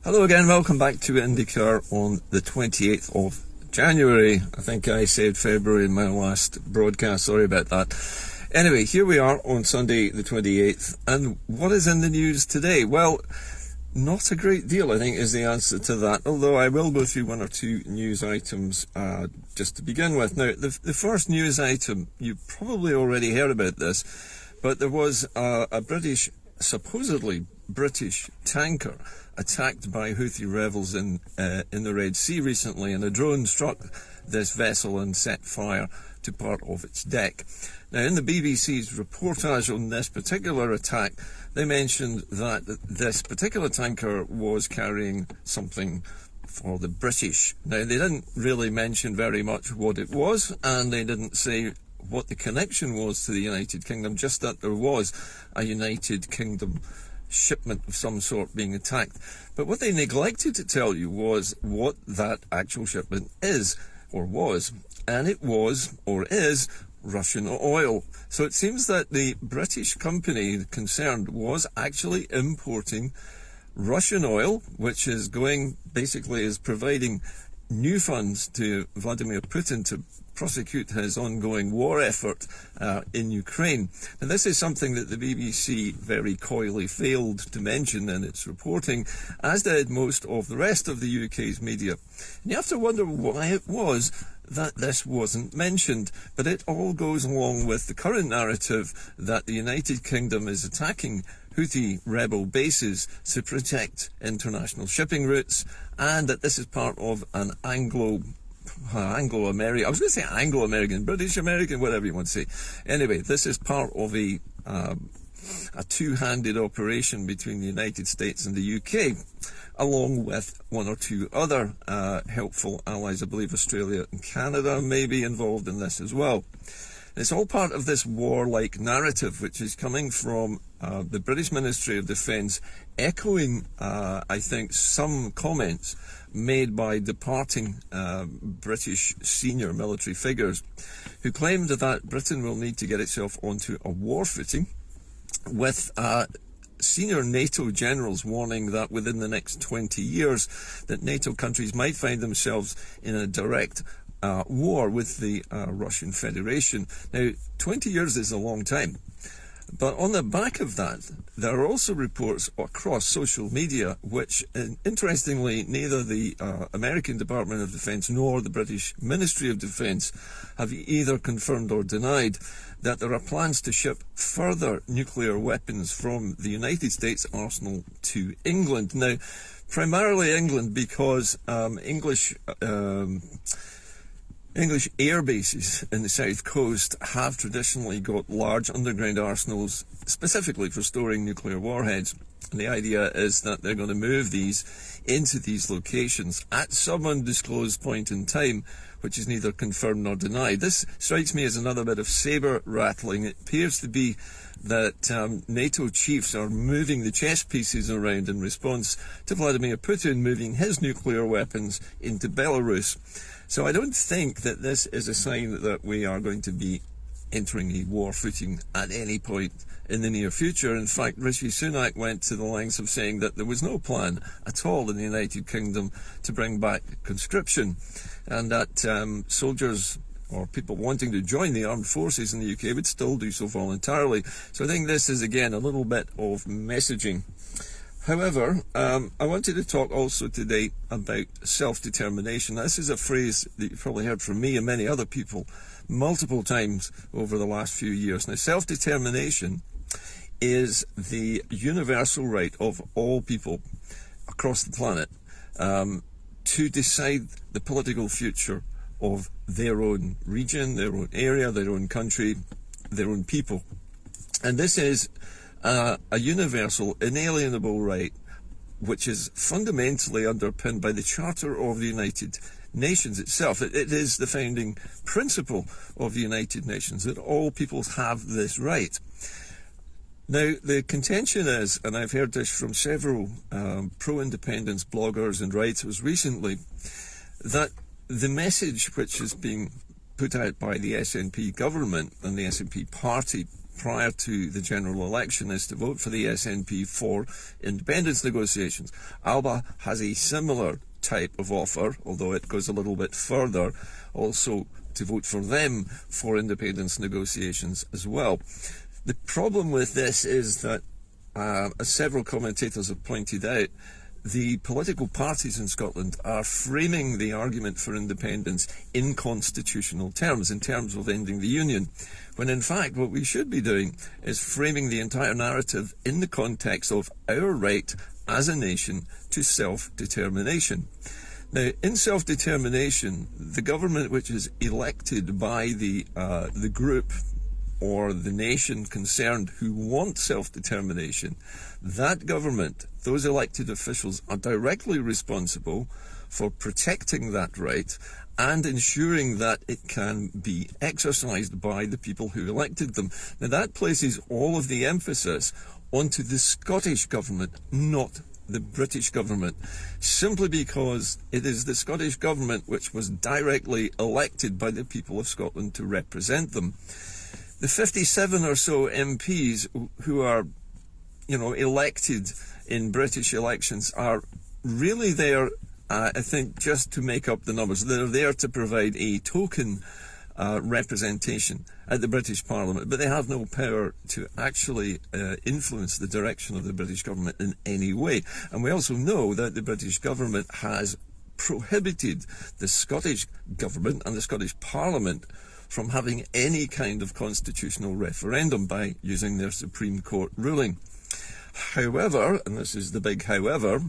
Hello again, welcome back to IndyCar on the 28th of January. I think I said February in my last broadcast, sorry about that. Anyway, here we are on Sunday the 28th, and what is in the news today? Well, not a great deal, I think, is the answer to that, although I will go through one or two news items just to begin with. Now, the first news item, you probably already heard about this, but there was a supposedly British tanker attacked by Houthi rebels in the Red Sea recently, and a drone struck this vessel and set fire to part of its deck. Now, in the BBC's reportage on this particular attack, they mentioned that this particular tanker was carrying something for the British. Now, they didn't really mention very much what it was, and they didn't say what the connection was to the United Kingdom, just that there was a United Kingdom shipment of some sort being attacked. But what they neglected to tell you was what that actual shipment is, or was, and it was, or is, Russian oil. So it seems that the British company concerned was actually importing Russian oil, which is providing new funds to Vladimir Putin to prosecute his ongoing war effort in Ukraine. And this is something that the BBC very coyly failed to mention in its reporting, as did most of the rest of the UK's media. And you have to wonder why it was that this wasn't mentioned, but it all goes along with the current narrative that the United Kingdom is attacking Houthi rebel bases to protect international shipping routes, and that this is part of an Anglo-American, I was going to say Anglo-American, British-American, whatever you want to say. Anyway, this is part of a two-handed operation between the United States and the UK, along with one or two other helpful allies. I believe Australia and Canada may be involved in this as well. It's all part of this warlike narrative, which is coming from the British Ministry of Defence, echoing, I think, some comments made by departing British senior military figures who claimed that Britain will need to get itself onto a war footing, with senior NATO generals warning that within the next 20 years that NATO countries might find themselves in a direct war with the Russian Federation. Now, 20 years is a long time. But on the back of that, there are also reports across social media, which, interestingly, neither the American Department of Defence nor the British Ministry of Defence have either confirmed or denied, that there are plans to ship further nuclear weapons from the United States arsenal to England. Now, primarily England, because English air bases in the south coast have traditionally got large underground arsenals specifically for storing nuclear warheads. And the idea is that they're going to move these into these locations at some undisclosed point in time, which is neither confirmed nor denied. This strikes me as another bit of saber rattling. It appears to be that NATO chiefs are moving the chess pieces around in response to Vladimir Putin moving his nuclear weapons into Belarus. So I don't think that this is a sign that we are going to be entering a war footing at any point in the near future. In fact, Rishi Sunak went to the lengths of saying that there was no plan at all in the United Kingdom to bring back conscription, and that soldiers or people wanting to join the armed forces in the UK would still do so voluntarily. So I think this is, again, a little bit of messaging. However, I wanted to talk also today about self-determination. This is a phrase that you've probably heard from me and many other people multiple times over the last few years. Now, self-determination is the universal right of all people across the planet to decide the political future of their own region, their own area, their own country, their own people. And this is a universal, inalienable right, which is fundamentally underpinned by the Charter of the United Nations itself. It is the founding principle of the United Nations, that all peoples have this right. Now, the contention is, and I've heard this from several pro-independence bloggers and writers recently, that the message which is being put out by the SNP government and the SNP party prior to the general election is to vote for the SNP for independence negotiations. Alba has a similar type of offer, although it goes a little bit further, also to vote for them for independence negotiations as well. The problem with this is that, as several commentators have pointed out, the political parties in Scotland are framing the argument for independence in constitutional terms, in terms of ending the Union, when in fact what we should be doing is framing the entire narrative in the context of our right as a nation to self-determination. Now, in self-determination, the government which is elected by the group or the nation concerned who want self-determination, that government, those elected officials, are directly responsible for protecting that right and ensuring that it can be exercised by the people who elected them. Now, that places all of the emphasis onto the Scottish government, not the British government, simply because it is the Scottish government which was directly elected by the people of Scotland to represent them. The 57 or so MPs who are, elected in British elections are really there, I think, just to make up the numbers. They're there to provide a token representation at the British Parliament, but they have no power to actually influence the direction of the British government in any way. And we also know that the British government has prohibited the Scottish government and the Scottish Parliament from having any kind of constitutional referendum by using their Supreme Court ruling. However, and this is the big however,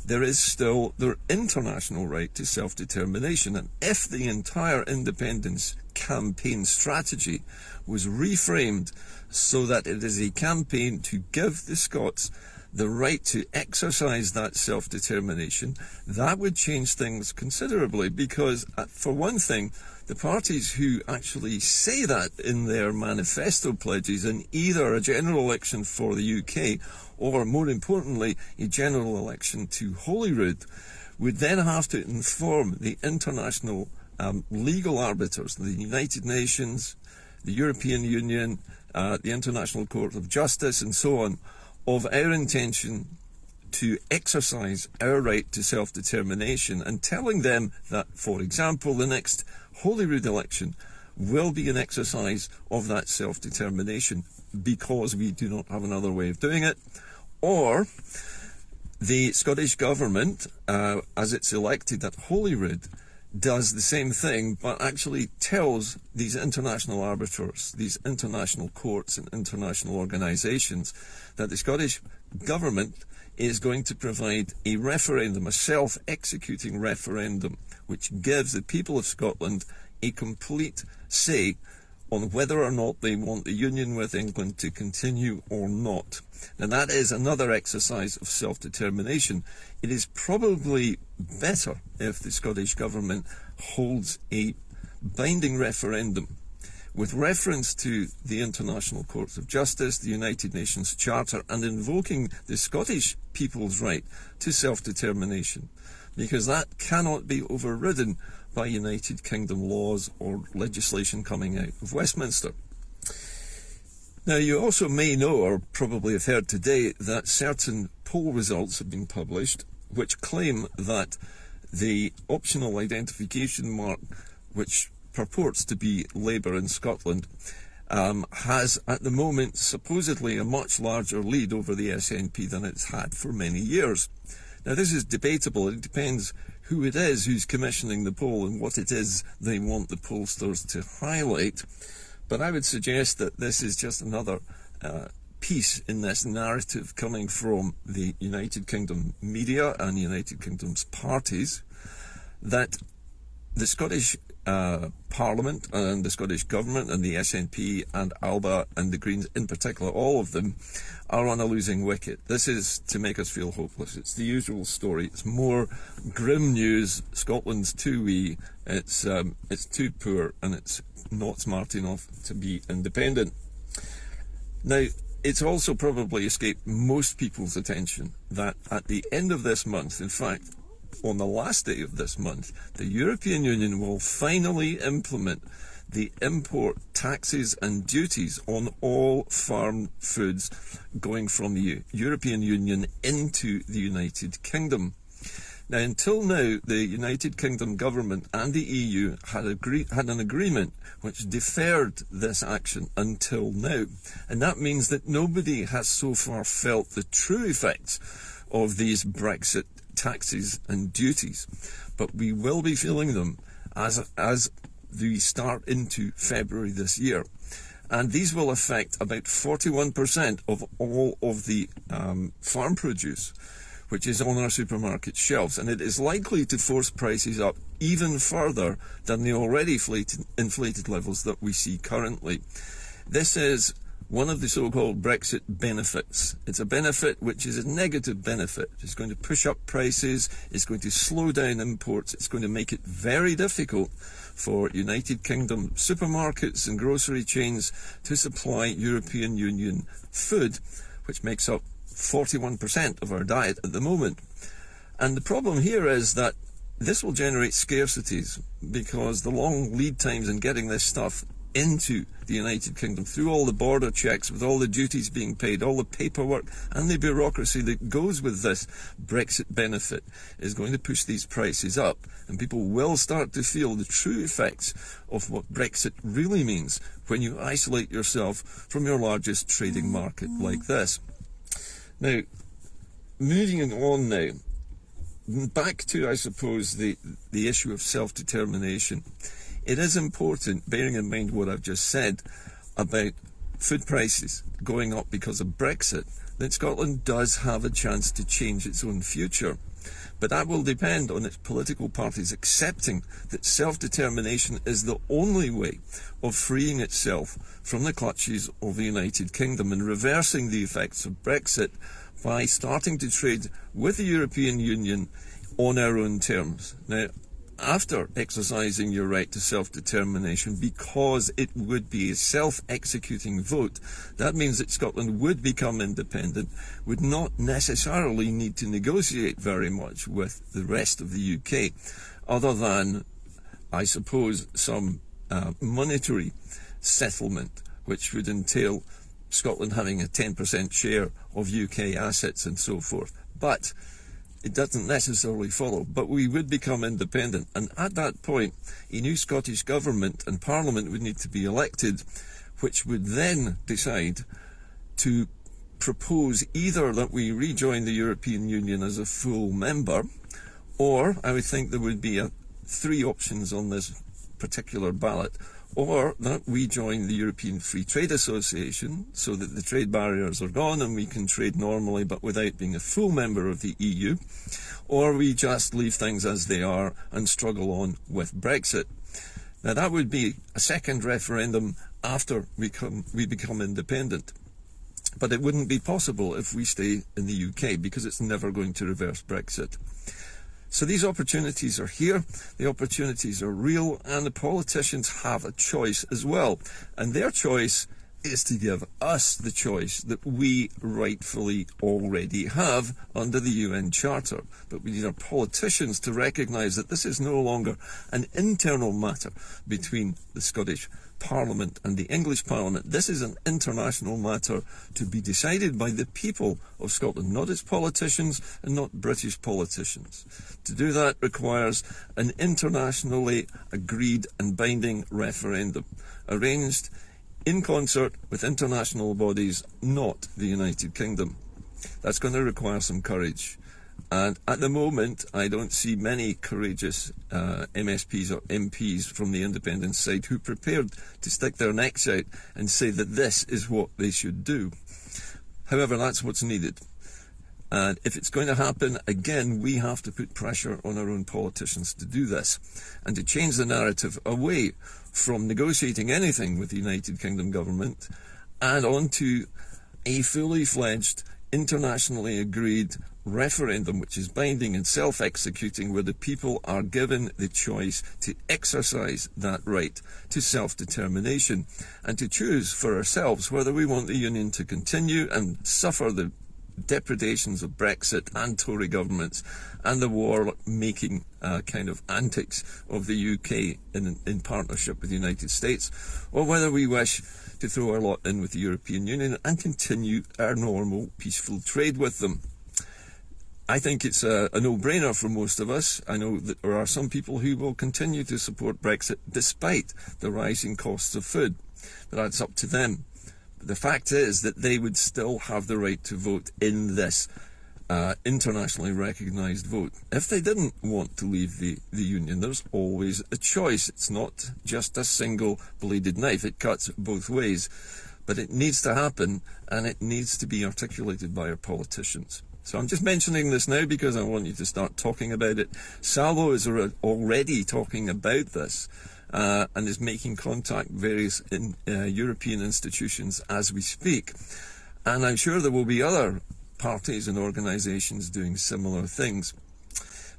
there is still their international right to self-determination. And if the entire independence campaign strategy was reframed so that it is a campaign to give the Scots the right to exercise that self-determination, that would change things considerably, because, for one thing, the parties who actually say that in their manifesto pledges in either a general election for the UK or, more importantly, a general election to Holyrood, would then have to inform the international legal arbiters, the United Nations, the European Union, the International Court of Justice, and so on, of our intention to exercise our right to self-determination, and telling them that, for example, the next Holyrood election will be an exercise of that self-determination because we do not have another way of doing it. Or the Scottish government, as it's elected at Holyrood, does the same thing, but actually tells these international arbiters, these international courts and international organisations, that the Scottish government is going to provide a referendum, a self-executing referendum, which gives the people of Scotland a complete say on whether or not they want the union with England to continue or not. And that is another exercise of self-determination. It is probably better if the Scottish government holds a binding referendum with reference to the International Court of Justice, the United Nations Charter, and invoking the Scottish people's right to self-determination, because that cannot be overridden by United Kingdom laws or legislation coming out of Westminster. Now, you also may know, or probably have heard today, that certain poll results have been published which claim that the optional identification mark, which purports to be Labour in Scotland, has at the moment supposedly a much larger lead over the SNP than it's had for many years. Now, this is debatable. It depends who it is who's commissioning the poll and what it is they want the pollsters to highlight. But I would suggest that this is just another piece in this narrative coming from the United Kingdom media and United Kingdom's parties, that the Scottish Parliament and the Scottish Government and the SNP and Alba and the Greens in particular, all of them, are on a losing wicket. This is to make us feel hopeless. It's the usual story. It's more grim news. Scotland's too wee. It's too poor, and it's not smart enough to be independent. Now, it's also probably escaped most people's attention that at the end of this month, in fact, on the last day of this month, the European Union will finally implement the import taxes and duties on all farm foods going from the European Union into the United Kingdom. Now, until now, the United Kingdom government and the EU had an agreement which deferred this action until now. And that means that nobody has so far felt the true effects of these Brexit taxes and duties. But we will be feeling them as we start into February this year. And these will affect about 41% of all of the farm produce which is on our supermarket shelves, and it is likely to force prices up even further than the already inflated levels that we see currently. This is one of the so-called Brexit benefits. It's a benefit which is a negative benefit. It's going to push up prices, it's going to slow down imports, it's going to make it very difficult for United Kingdom supermarkets and grocery chains to supply European Union food, which makes up 41% of our diet at the moment. And the problem here is that this will generate scarcities, because the long lead times in getting this stuff into the United Kingdom, through all the border checks, with all the duties being paid, all the paperwork and the bureaucracy that goes with this Brexit benefit, is going to push these prices up, and people will start to feel the true effects of what Brexit really means when you isolate yourself from your largest trading market like this. Now, moving on now, back to, I suppose, the issue of self-determination. It is important, bearing in mind what I've just said about food prices going up because of Brexit, that Scotland does have a chance to change its own future. But that will depend on its political parties accepting that self-determination is the only way of freeing itself from the clutches of the United Kingdom and reversing the effects of Brexit by starting to trade with the European Union on our own terms. Now, after exercising your right to self-determination, because it would be a self-executing vote, that means that Scotland would become independent, would not necessarily need to negotiate very much with the rest of the UK, other than, I suppose, some monetary settlement, which would entail Scotland having a 10% share of UK assets and so forth. But it doesn't necessarily follow, but we would become independent, and at that point a new Scottish government and parliament would need to be elected, which would then decide to propose either that we rejoin the European Union as a full member, or I would think there would be three options on this particular ballot, or that we join the European Free Trade Association so that the trade barriers are gone and we can trade normally but without being a full member of the EU, or we just leave things as they are and struggle on with Brexit. Now, that would be a second referendum after we become independent. But it wouldn't be possible if we stay in the UK, because it's never going to reverse Brexit. So these opportunities are here, the opportunities are real, and the politicians have a choice as well. And their choice is to give us the choice that we rightfully already have under the UN Charter. But we need our politicians to recognise that this is no longer an internal matter between the Scottish Parliament and the English Parliament. This is an international matter to be decided by the people of Scotland, not its politicians and not British politicians. To do that requires an internationally agreed and binding referendum, arranged in concert with international bodies, not the United Kingdom. That's going to require some courage. And at the moment, I don't see many courageous MSPs or MPs from the independent side who are prepared to stick their necks out and say that this is what they should do. However, that's what's needed. And if it's going to happen, again, we have to put pressure on our own politicians to do this and to change the narrative away from negotiating anything with the United Kingdom government and onto a fully fledged, internationally agreed referendum which is binding and self-executing, where the people are given the choice to exercise that right to self-determination and to choose for ourselves whether we want the Union to continue and suffer the depredations of Brexit and Tory governments and the war-making kind of antics of the UK in partnership with the United States, or whether we wish to throw our lot in with the European Union and continue our normal peaceful trade with them. I think it's a no-brainer for most of us. I know that there are some people who will continue to support Brexit despite the rising costs of food, but that's up to them. But the fact is that they would still have the right to vote in this internationally recognised vote. If they didn't want to leave the Union, there's always a choice. It's not just a single bladed knife. It cuts both ways. But it needs to happen, and it needs to be articulated by our politicians. So I'm just mentioning this now because I want you to start talking about it. Salvo is already talking about this and is making contact with various European institutions as we speak. And I'm sure there will be other parties and organisations doing similar things.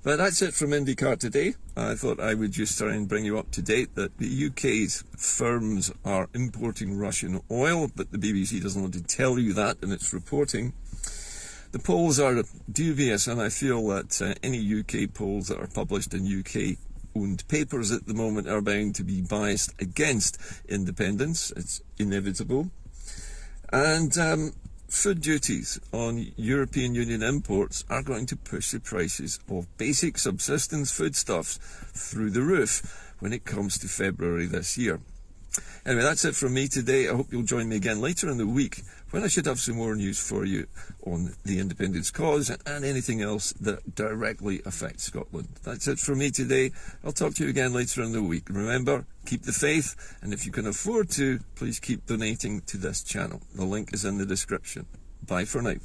But that's it from IndyCar today. I thought I would just try and bring you up to date that the UK's firms are importing Russian oil, but the BBC doesn't want to tell you that in its reporting. The polls are dubious, and I feel that any UK polls that are published in UK-owned papers at the moment are bound to be biased against independence. It's inevitable. And food duties on European Union imports are going to push the prices of basic subsistence foodstuffs through the roof when it comes to February this year. Anyway, that's it from me today. I hope you'll join me again later in the week when I should have some more news for you on the independence cause and anything else that directly affects Scotland. That's it from me today. I'll talk to you again later in the week. Remember, keep the faith, and if you can afford to, please keep donating to this channel. The link is in the description. Bye for now.